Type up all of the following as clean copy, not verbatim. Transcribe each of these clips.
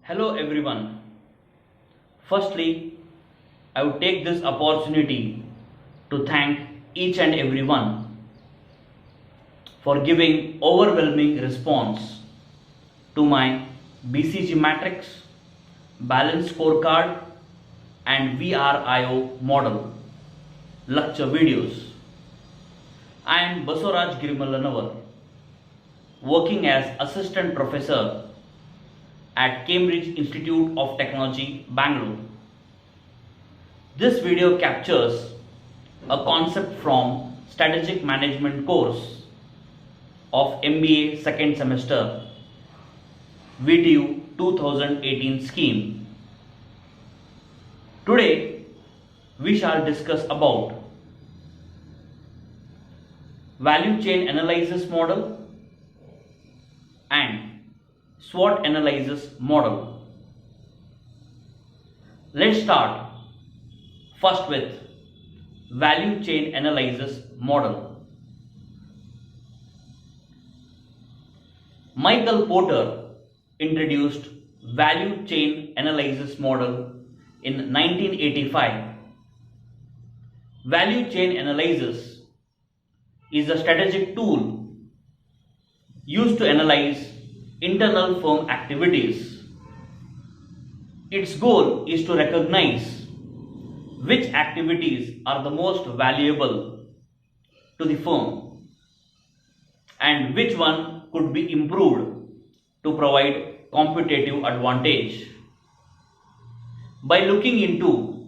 Hello everyone. Firstly, I would take this opportunity to thank each and everyone for giving overwhelming response to my BCG matrix, balance scorecard and VRIO model lecture videos. I am Basavaraj Girimallanavar, working as assistant professor at Cambridge Institute of Technology, Bangalore. This video captures a concept from Strategic Management course of MBA second semester, VTU 2018 scheme. Today, we shall discuss about value chain analysis model and SWOT analysis model. Let's start first with value chain analysis model. Michael Porter introduced value chain analysis model in 1985. Value chain analysis is a strategic tool used to analyze internal firm activities. Its goal is to recognize which activities are the most valuable to the firm and which one could be improved to provide competitive advantage. By looking into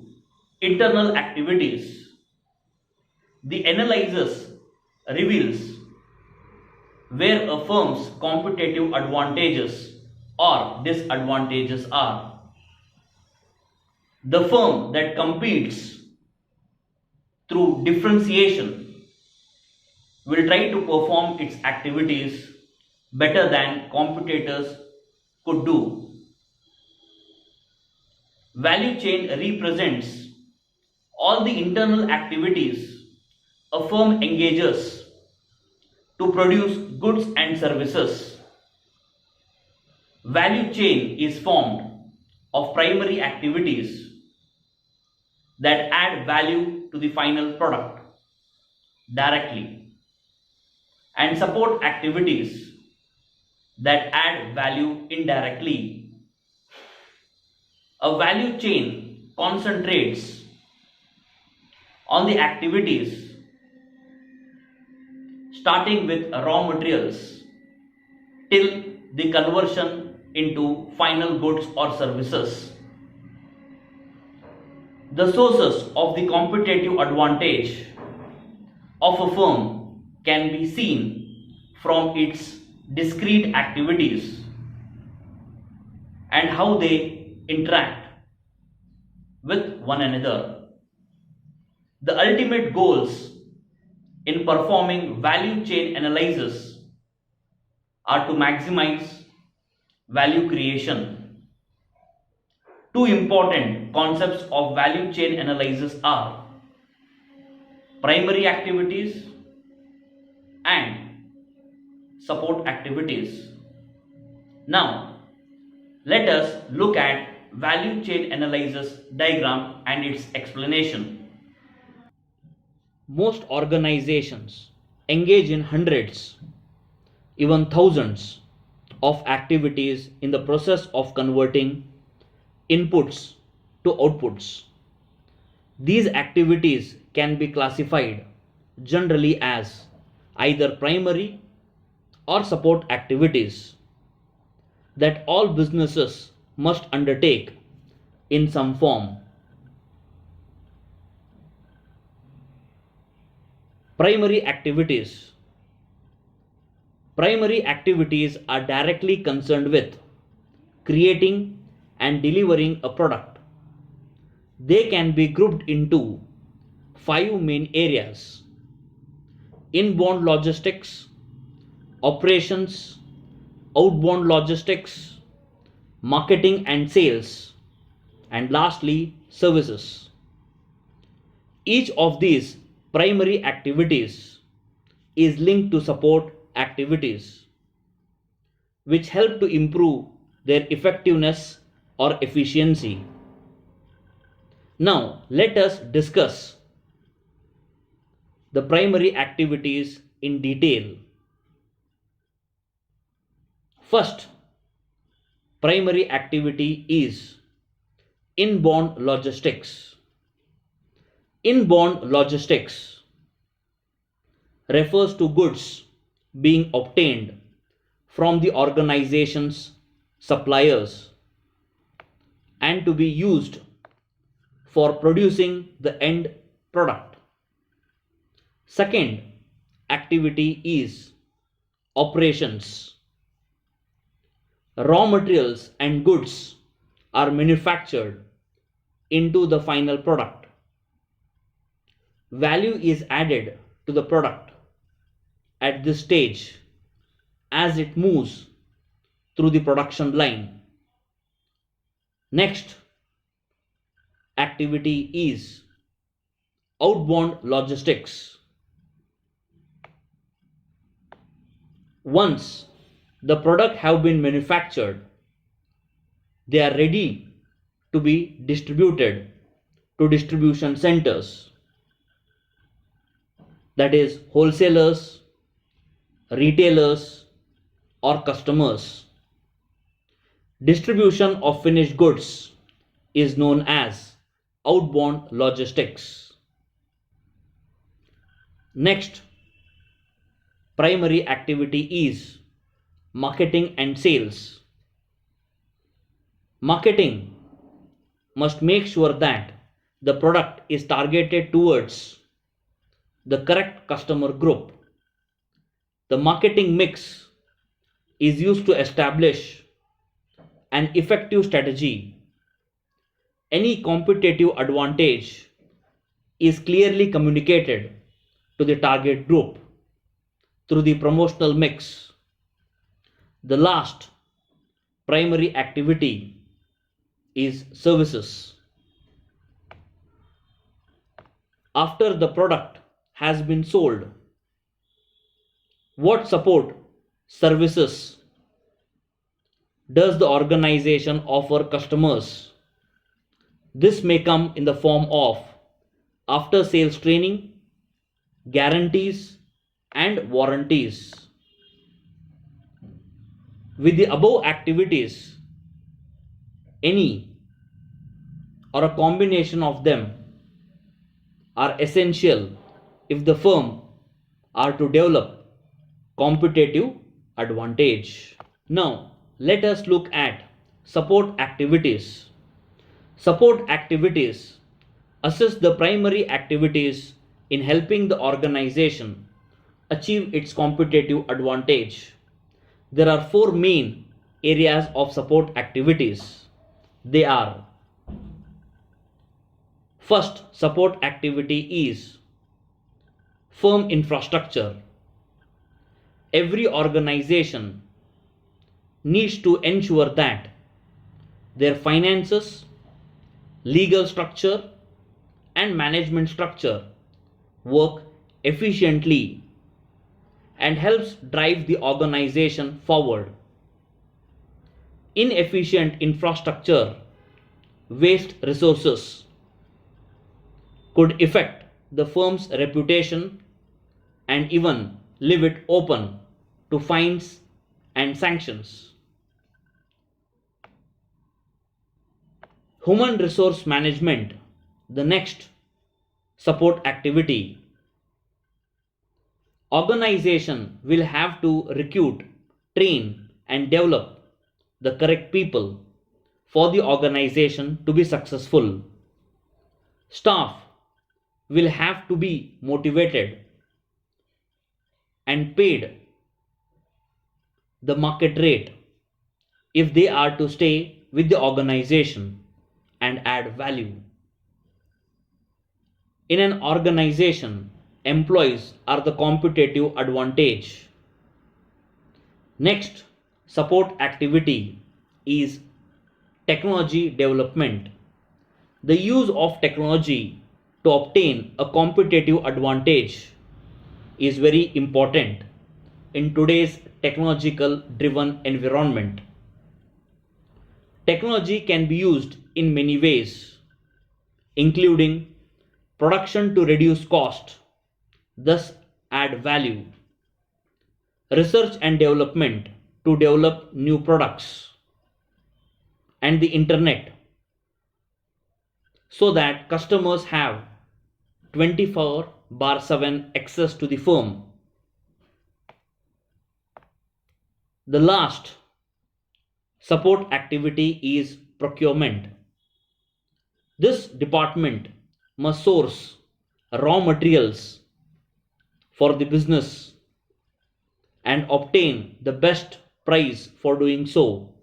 internal activities, the analysis reveals where a firm's competitive advantages or disadvantages are. The firm that competes through differentiation will try to perform its activities better than competitors could do. Value chain represents all the internal activities a firm engages to produce goods and services. Value chain is formed of primary activities that add value to the final product directly and support activities that add value indirectly. A value chain concentrates on the activities starting with raw materials till the conversion into final goods or services. The sources of the competitive advantage of a firm can be seen from its discrete activities and how they interact with one another. The ultimate goals in performing value chain analysis are to maximize value creation. Two important concepts of value chain analysis are primary activities and support activities. Now, let us look at value chain analysis diagram and its explanation. Most organizations engage in hundreds, even thousands of activities in the process of converting inputs to outputs. These activities can be classified generally as either primary or support activities that all businesses must undertake in some form. Primary activities. Primary activities are directly concerned with creating and delivering a product. They can be grouped into 5 main areas: inbound logistics, operations, outbound logistics, marketing and sales, and lastly, services. Each of these primary activities is linked to support activities, which help to improve their effectiveness or efficiency. Now let us discuss the primary activities in detail. First primary activity is inbound logistics. Inbound logistics refers to goods being obtained from the organization's suppliers and to be used for producing the end product. Second activity is operations. Raw materials and goods are manufactured into the final product. Value is added to the product at this stage as it moves through the production line. Next activity is outbound logistics. Once the product have been manufactured, they are ready to be distributed to distribution centers, that is wholesalers, retailers or customers. Distribution of finished goods is known as outbound logistics. Next primary activity is marketing and sales. Marketing must make sure that the product is targeted towards the correct customer group. The marketing mix is used to establish an effective strategy. Any competitive advantage is clearly communicated to the target group through the promotional mix. The last primary activity is services. After the product has been sold, what support services does the organization offer customers? This may come in the form of after sales training, guarantees and warranties. With the above activities, any or a combination of them are essential if the firm are to develop competitive advantage. Now let us look at support activities. Support activities assist the primary activities in helping the organization achieve its competitive advantage. There are four main areas of support activities. They are: first support activity is firm infrastructure. Every organization needs to ensure that their finances, legal structure and management structure work efficiently and helps drive the organization forward. Inefficient infrastructure wastes resources, could affect the firm's reputation and even leave it open to fines and sanctions. Human resource management, the next support activity. Organization will have to recruit, train and develop the correct people for the organization to be successful. Staff will have to be motivated and paid the market rate if they are to stay with the organization and add value. In an organization, employees are the competitive advantage. Next support activity is technology development. The use of technology to obtain a competitive advantage is very important in today's technological driven environment. Technology can be used in many ways, including production to reduce cost, thus add value, research and development to develop new products, and the internet so that customers have 24/7 access to the firm. The last support activity is procurement. This department must source raw materials for the business and obtain the best price for doing so.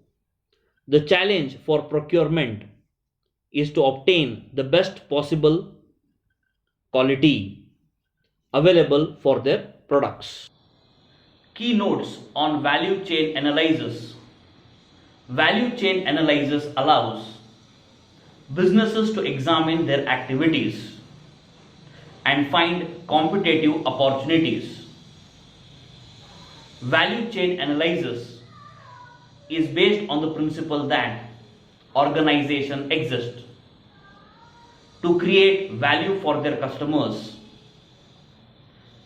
The challenge for procurement is to obtain the best possible quality available for their products. Key notes on value chain analysis. Value chain analysis allows businesses to examine their activities and find competitive opportunities. Value chain analysis is based on the principle that organization exists to create value for their customers.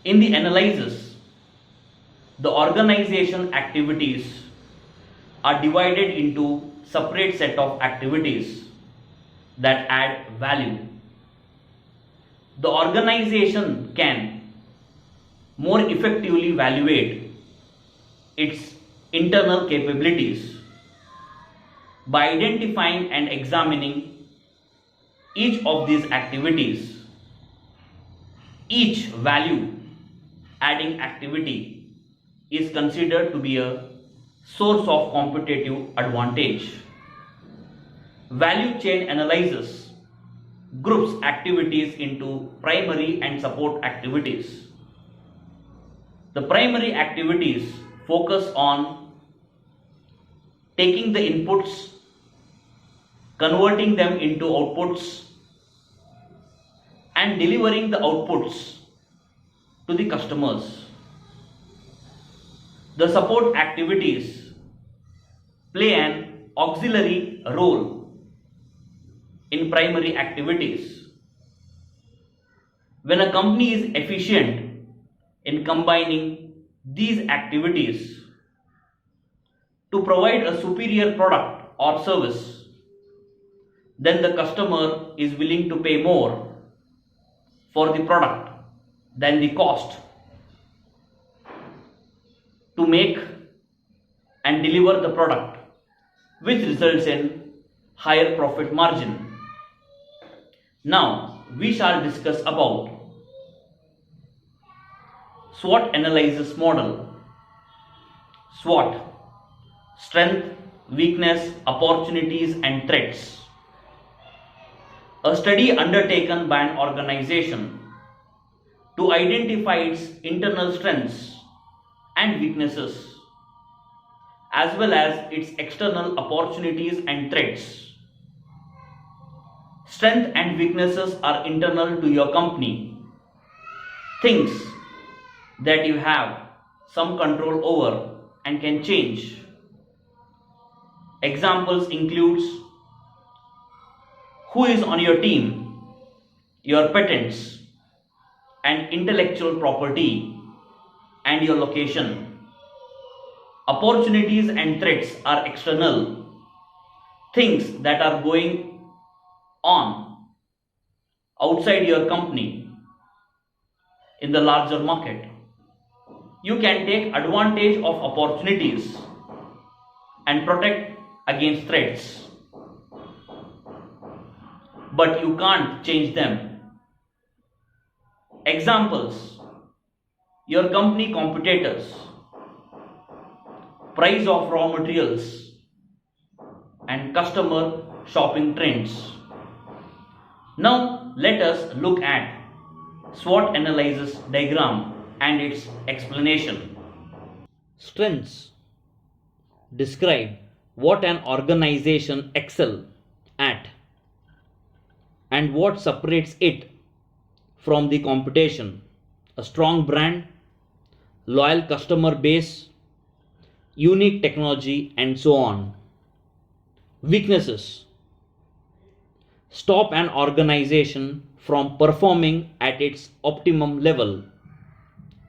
In the analysis, the organization activities are divided into separate set of activities that add value. The organization can more effectively evaluate its internal capabilities by identifying and examining each of these activities. Each value adding activity is considered to be a source of competitive advantage. Value chain analysis groups activities into primary and support activities. The primary activities focus on taking the inputs, converting them into outputs, and delivering the outputs to the customers. The support activities play an auxiliary role in primary activities. When a company is efficient in combining these activities to provide a superior product or service, then the customer is willing to pay more for the product than the cost to make and deliver the product, which results in higher profit margin. Now we shall discuss about SWOT analysis model. SWOT: strength, weakness, opportunities and threats. A study undertaken by an organization to identify its internal strengths and weaknesses as well as its external opportunities and threats. Strengths and weaknesses are internal to your company, things that you have some control over and can change. Examples includes who is on your team, your patents and intellectual property, and your location. Opportunities and threats are external, things that are going on outside your company in the larger market. You can take advantage of opportunities and protect against threats, but you can't change them. Examples: your company competitors, price of raw materials, and customer shopping trends. Now let us look at SWOT analysis diagram and its explanation. Strengths describe what an organization excels at and what separates it from the competition. A strong brand, loyal customer base, unique technology, and so on. Weaknesses: stop an organization from performing at its optimum level.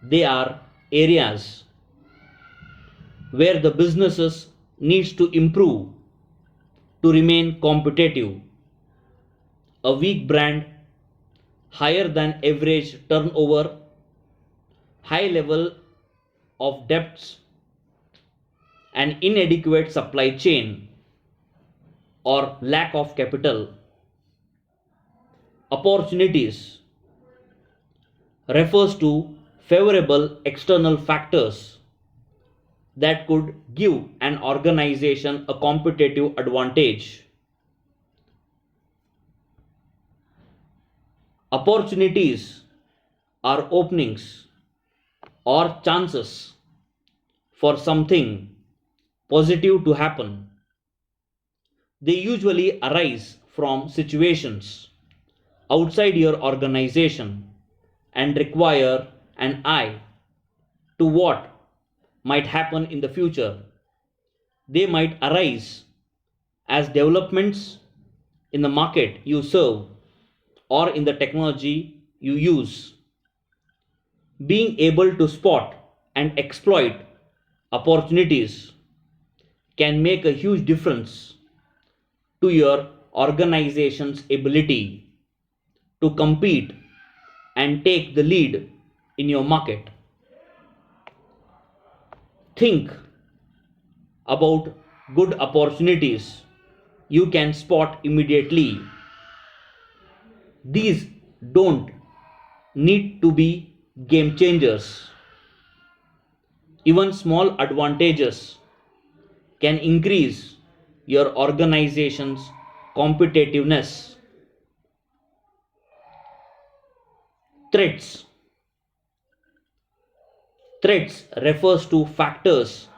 They are areas where the businesses needs to improve to remain competitive. A weak brand, higher than average turnover, high level of debts, an inadequate supply chain, or lack of capital. Opportunities refers to favorable external factors that could give an organization a competitive advantage. Opportunities are openings or chances for something positive to happen. They usually arise from situations outside your organization and require an eye to what might happen in the future. They might arise as developments in the market you serve or in the technology you use. Being able to spot and exploit opportunities can make a huge difference to your organization's ability to compete and take the lead in your market. Think about good opportunities you can spot immediately. These don't need to be game changers. Even small advantages can increase your organization's competitiveness. Threats. Threats refers to factors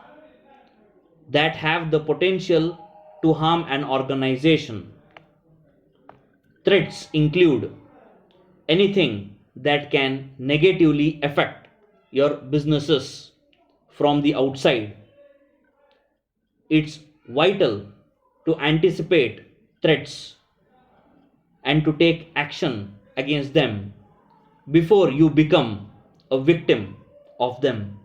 that have the potential to harm an organization. Threats include anything that can negatively affect your businesses from the outside. It's vital to anticipate threats and to take action against them before you become a victim of them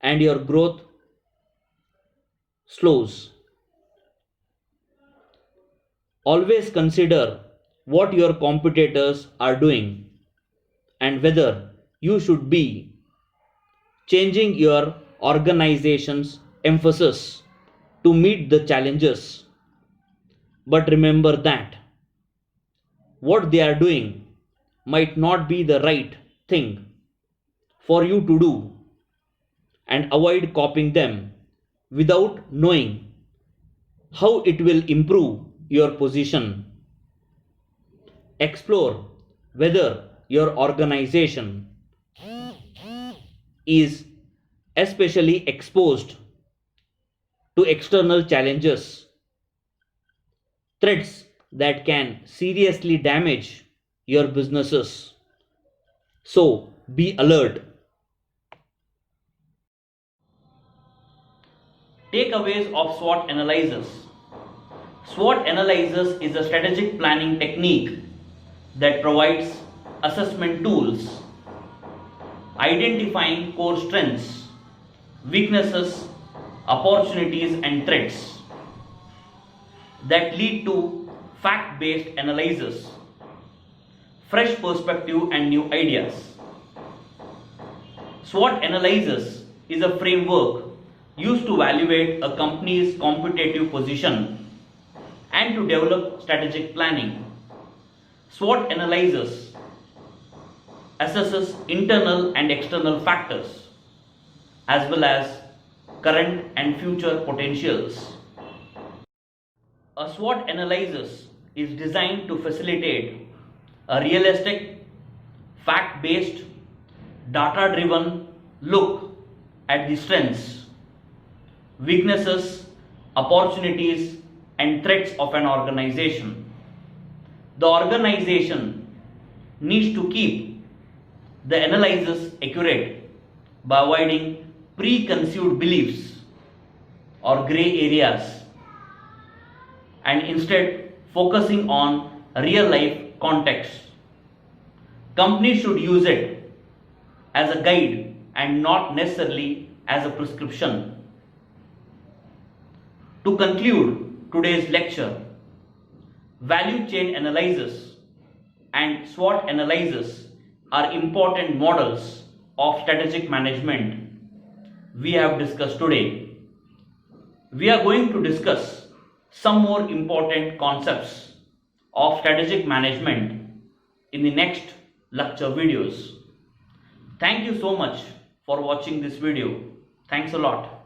and your growth slows. Always consider what your competitors are doing and whether you should be changing your organization's emphasis to meet the challenges. But remember that what they are doing might not be the right thing for you to do, and avoid copying them without knowing how it will improve your position. Explore whether your organization is especially exposed to external challenges, threats that can seriously damage your businesses. So be alert. Takeaways of SWOT analysis. SWOT analysis is a strategic planning technique that provides assessment tools, identifying core strengths, weaknesses, opportunities, and threats that lead to fact-based analysis, fresh perspective, and new ideas. SWOT analysis is a framework used to evaluate a company's competitive position and to develop strategic planning. SWOT analysis assesses internal and external factors as well as current and future potentials. A SWOT analysis is designed to facilitate a realistic, fact-based, data-driven look at the strengths, weaknesses, opportunities, and threats of an organization. The organization needs to keep the analysis accurate by avoiding preconceived beliefs or gray areas and instead focusing on real life context. Companies should use it as a guide and not necessarily as a prescription. To conclude today's lecture, value chain analysis and SWOT analysis are important models of strategic management we have discussed today. We are going to discuss some more important concepts of strategic management in the next lecture videos. Thank you so much for watching this video. Thanks a lot.